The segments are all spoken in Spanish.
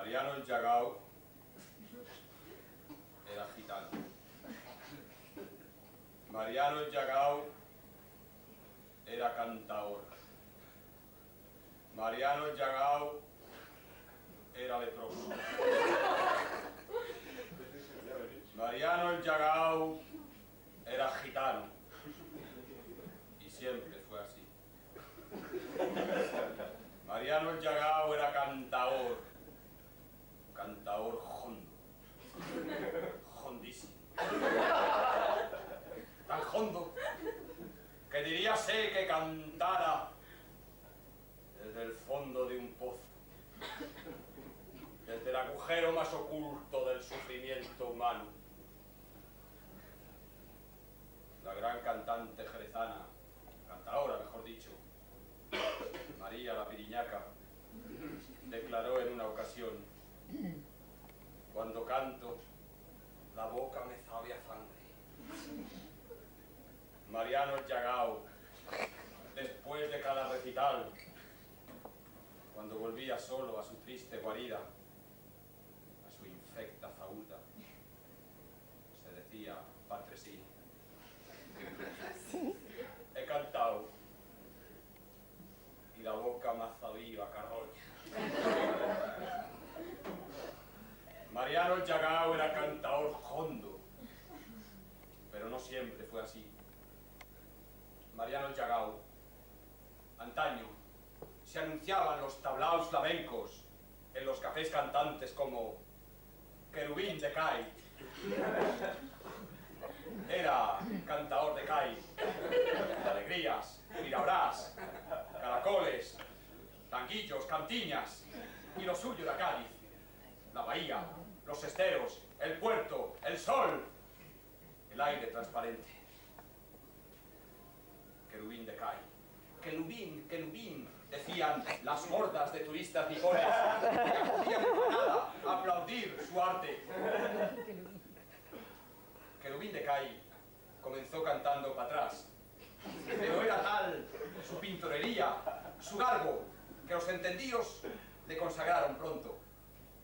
Mariano el Llagao era gitano. Mariano el Llagao era cantaor. Mariano el Llagao era leproso. Mariano el Llagao era gitano. Y siempre fue así. Mariano el Llagao era cantaor. Cantaor hondo. Hondísimo. Tan hondo que diríase que cantara desde el fondo de un pozo, desde el agujero más oculto del sufrimiento humano. La gran cantante jerezana, cantaora mejor dicho, María la Piriñaca, declaró en una ocasión: cuando canto, la boca me sabe a sangre. Mariano el Llagao, después de cada recital, cuando volvía solo a su triste guarida, a su infecta faulda, se decía entre sí: he cantado y la boca me ha sabido a carroña. Mariano el Llagao era cantaor hondo, pero no siempre fue así. Mariano el Llagao, antaño, se anunciaban los tablaos flamencos en los cafés cantantes como Querubín de Cai. Era cantaor de Cai, de alegrías, mirabrás, caracoles, tanguillos, cantiñas, y lo suyo era Cádiz, la bahía, los esteros, el puerto, el sol, el aire transparente. Querubín de Cai. Querubín, querubín, decían las hordas de turistas nipones que acudían para nada a aplaudir su arte. Querubín de Cai comenzó cantando para atrás, pero era tal su pintorería, su garbo, que los entendidos le consagraron pronto,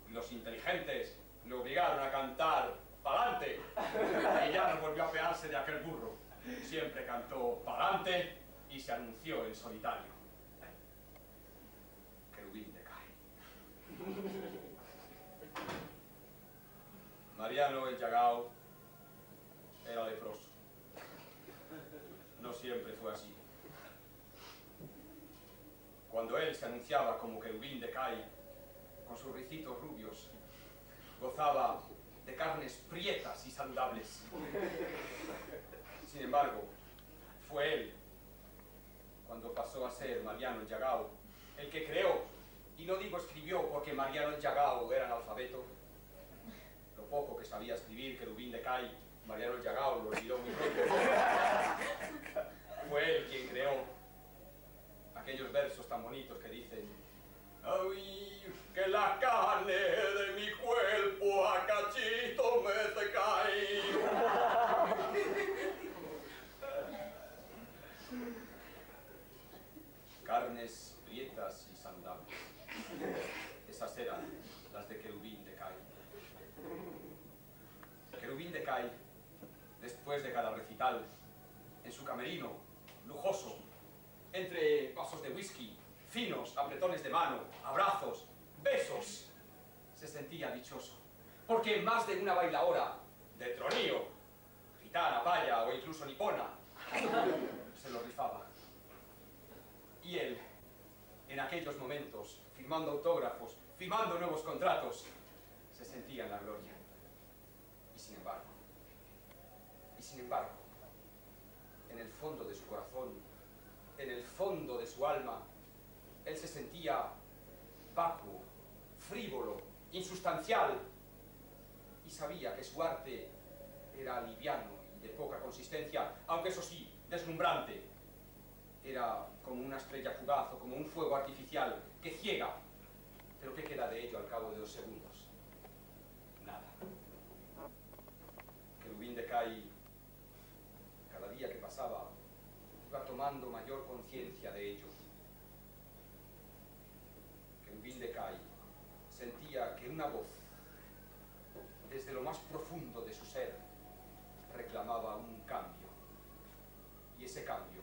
y los inteligentes le obligaron a cantar pa'lante, y ya no volvió a pearse de aquel burro. Siempre cantó pa'lante y se anunció en solitario. Querubín de Cai. Mariano el Llagao era leproso. No siempre fue así. Cuando él se anunciaba como Querubín de Cai, con sus ricitos rubios, gozaba de carnes prietas y saludables. Sin embargo, fue él, cuando pasó a ser Mariano el Llagao, el que creó, y no digo escribió porque Mariano el Llagao era analfabeto. Lo poco que sabía escribir Querubín de Cai, Mariano el Llagao lo olvidó muy pronto. Fue él quien creó aquellos versos tan bonitos que dicen: ay, que la carne de mi cuerpo a cachito me se cae. Carnes prietas y saludables. Esas eran las de Querubín de Cai. Querubín de Cai, después de cada recital, en su camerino, lujoso, entre vasos de whisky, finos, apretones de mano, abrazos, besos, se sentía dichoso, porque más de una bailaora de tronío, gitana, paya o incluso nipona, se lo rifaba. Y él, en aquellos momentos, firmando autógrafos, firmando nuevos contratos, se sentía en la gloria. Y sin embargo, en el fondo de su corazón, en el fondo de su alma, él se sentía vacuo, frívolo, insustancial, y sabía que su arte era liviano y de poca consistencia, aunque eso sí, deslumbrante. Era como una estrella fugaz o como un fuego artificial que ciega. Pero ¿qué queda de ello al cabo de 2 segundos? Nada. Querubín de Cai, cada día que pasaba, iba tomando mayor conciencia de ello. Querubín de Cai sentía que una Una voz, desde lo más profundo de su ser, reclamaba un cambio. Y ese cambio,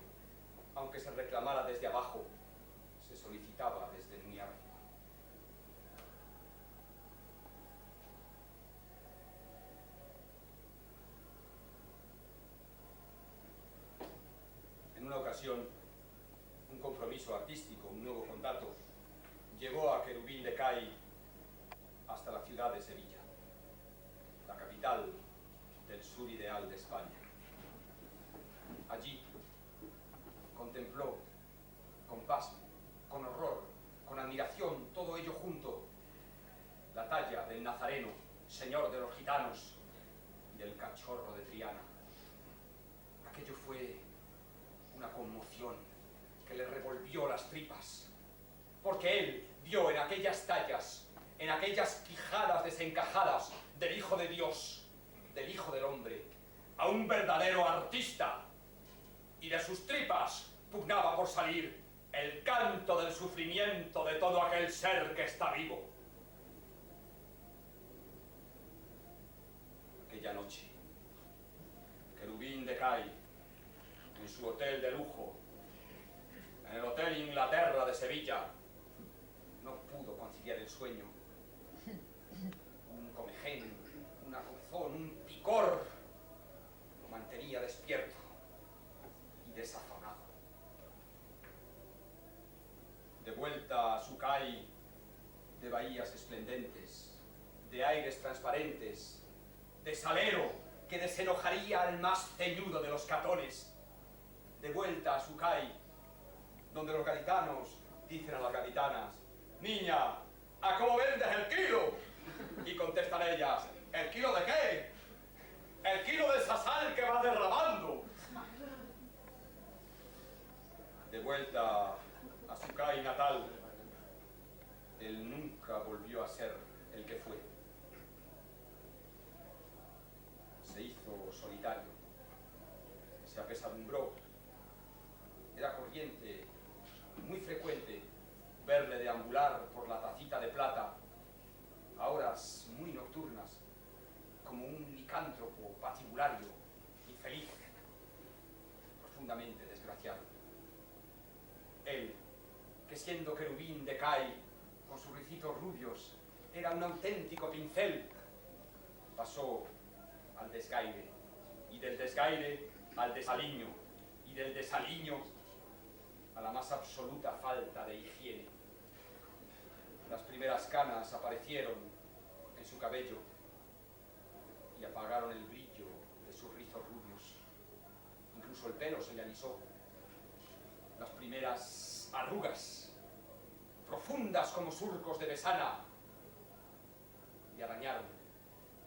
aunque se reclamara desde abajo, se solicitaba desde muy arriba. En una ocasión, un compromiso artístico, un nuevo contacto, llevó a Querubín de Cay hasta la ciudad de Sevilla, la capital del sur ideal de España. Allí contempló con pasmo, con horror, con admiración, todo ello junto, la talla del Nazareno, señor de los gitanos, y del cachorro de Triana. Aquello fue una conmoción que le revolvió las tripas, porque él vio en aquellas tallas, en aquellas quijadas desencajadas del Hijo de Dios, del Hijo del Hombre, a un verdadero artista, y de sus tripas pugnaba por salir el canto del sufrimiento de todo aquel ser que está vivo. Aquella noche, Querubín de Cay, en su hotel de lujo, en el Hotel Inglaterra de Sevilla, no pudo conciliar el sueño. Un comején, una comezón, un picor lo mantenía despierto y desazonado. De vuelta a su Cay, de bahías esplendentes, de aires transparentes, de salero que desenojaría al más ceñudo de los catones. De vuelta a su Cay, donde los gaditanos dicen a las gaditanas: niña, ¿a cómo vendes el kilo? Y contestan ellas: ¿el kilo de qué? El kilo de esa sal que va derramando. De vuelta a su Cay natal, él nunca volvió a ser el que fue. Se hizo solitario, se apesadumbró. Era corriente, muy frecuente, verle deambular por la tacita de plata a horas muy nocturnas, como un licántropo patibulario, infeliz, profundamente desgraciado. Él, que siendo Querubín de Cay, con sus ricitos rubios, era un auténtico pincel, pasó al desgaire, y del desgaire al desaliño, y del desaliño a la más absoluta falta de higiene. Las primeras canas aparecieron en su cabello y apagaron el brillo de sus rizos rubios. Incluso el pelo se le alisó. Las primeras arrugas, profundas como surcos de besana, le arañaron,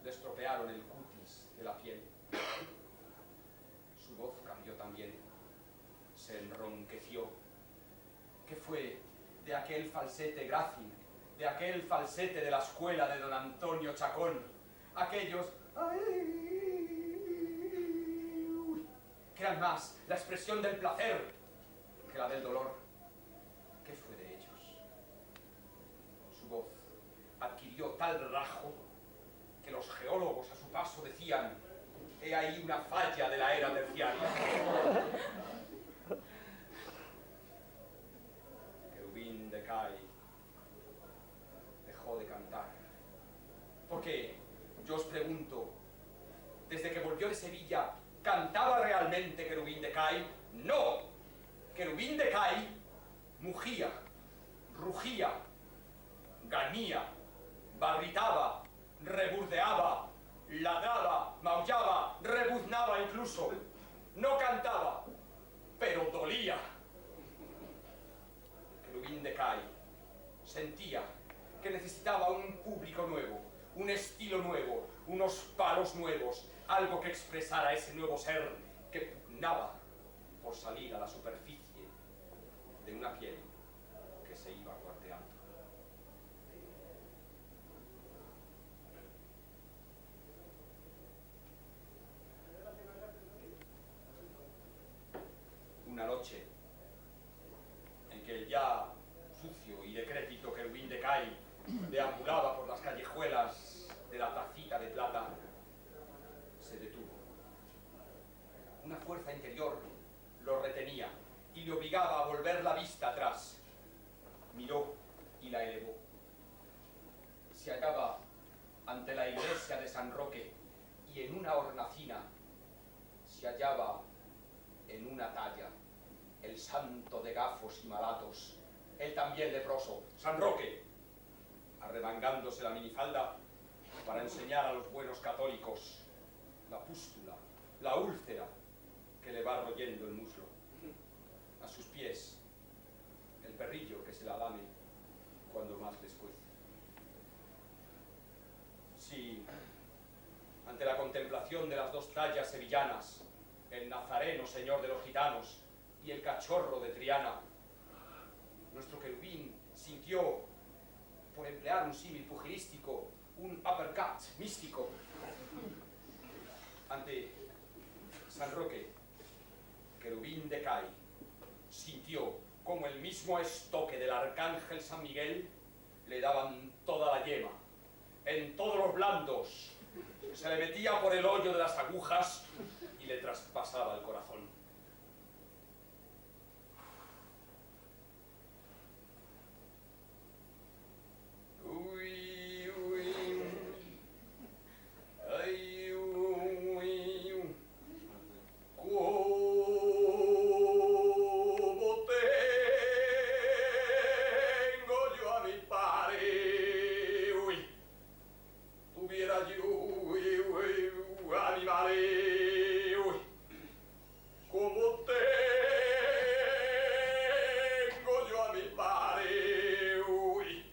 le estropearon el cutis de la piel. Su voz cambió también, se enronqueció. ¿Qué fue de aquel falsete grácil, de aquel falsete de la escuela de don Antonio Chacón? Aquellos que eran más la expresión del placer que la del dolor. ¿Qué fue de ellos? Su voz adquirió tal rajo que los geólogos a su paso decían: he ahí una falla de la era terciaria. Querubín de Cay dejó de cantar. Porque, yo os pregunto, desde que volvió de Sevilla, ¿cantaba realmente Querubín de Cay? ¡No! Querubín de Cay mugía, rugía, gañía, barritaba, reburdeaba, ladraba, maullaba, rebuznaba incluso. No cantaba, pero dolía. Querubín de Cay sentía que necesitaba un público nuevo, un estilo nuevo, unos palos nuevos, algo que expresara ese nuevo ser que pugnaba por salir a la superficie de una piel que se iba cuarteando. Una noche en que el ya sucio y decrépito Querubín de Cay deambulaba por las callejuelas interior lo retenía y le obligaba a volver la vista atrás. Miró y la elevó. Se hallaba ante la iglesia de San Roque y en una hornacina se hallaba en una talla el santo de gafos y malatos, él también leproso, San Roque, arremangándose la minifalda para enseñar a los buenos católicos la pústula, la úlcera que le va royendo el muslo. A sus pies, el perrillo que se la lame cuando más les cuece. Sí, ante la contemplación de las dos tallas sevillanas, el Nazareno, señor de los gitanos, y el cachorro de Triana, nuestro querubín sintió, por emplear un símil pugilístico, un uppercut místico. Ante San Roque, querubín de Cai, sintió como el mismo estoque del arcángel San Miguel le daban toda la yema, en todos los blandos, se le metía por el hoyo de las agujas y le traspasaba el corazón. Uy, uy, ay, uy, como tengo yo a mi padre, uy, tuviera yo, uy, uy, a mi madre, uy, como tengo yo a mi padre, uy,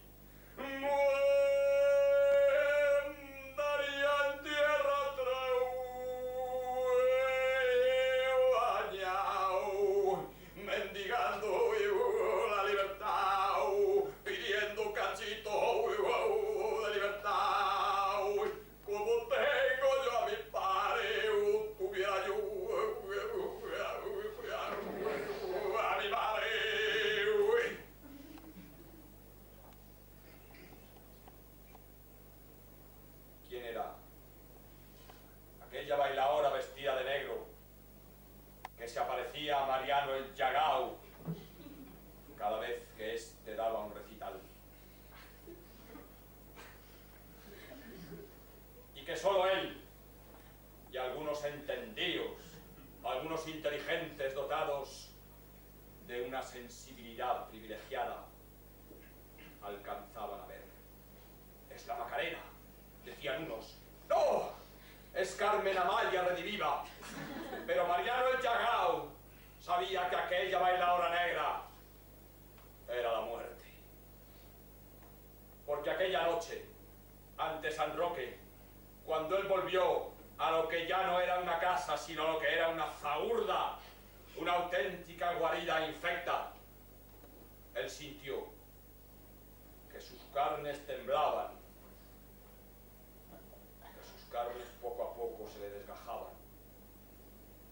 andaría en tierra bañao, mendigando la libertad, pidiendo cachito de libertad, como tengo yo a mi padre, tuviera yo a mi madre. ¿Quién era? Aquella bailaora vestida de negro que se aparecía a Mariano el Llagao cada vez que éste daba un recital. Y que solo él y algunos entendidos, algunos inteligentes dotados de una sensibilidad privilegiada alcanzaban a ver. Es la Macarena, decían unos. ¡No! Es Carmen Amaya rediviva. Pero Mariano el Llagao sabía que aquella bailaora negra era la muerte. Porque aquella noche, ante San Roque, cuando él volvió a lo que ya no era una casa, sino lo que era una zahurda, una auténtica guarida infecta, él sintió que sus carnes temblaban, que sus carnes poco a poco se le desgajaban,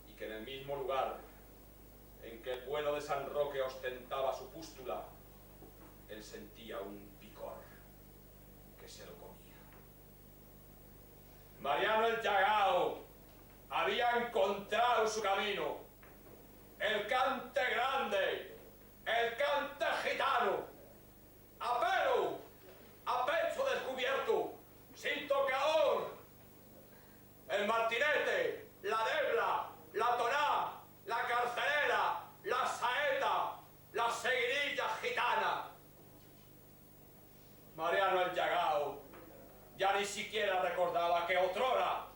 y que en el mismo lugar en que el bueno de San Roque ostentaba su pústula, él sentía un picor que se lo comía. Mariano el Llagao había encontrado su camino, el cante grande, el cante gitano, a pelo, a pecho descubierto, sin tocador, el martinete, la debla, la toná, la carcelera, la saeta, la seguidilla gitana. Mariano el Llagao ya ni siquiera recordaba que otrora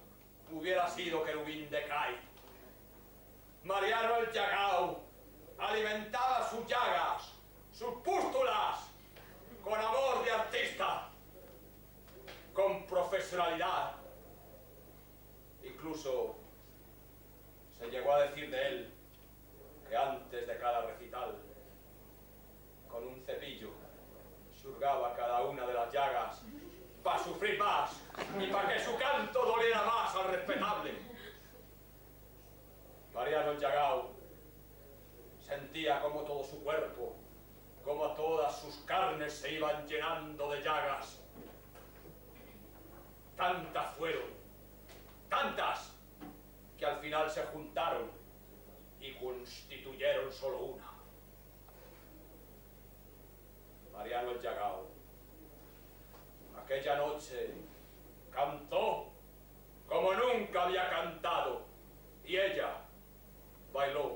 hubiera sido querubín de Cai. Mariano el Llagao alimentaba sus llagas, sus pústulas, con amor de artista, con profesionalidad. Incluso se llegó a decir de él que antes de cada recital, con un cepillo, surgaba cada una de las llagas para sufrir más y para que su canto doliera más al respetable. Mariano el Llagao sentía como todo su cuerpo, como todas sus carnes se iban llenando de llagas. Tantas fueron, tantas, que al final se juntaron noche cantó como nunca había cantado y ella bailó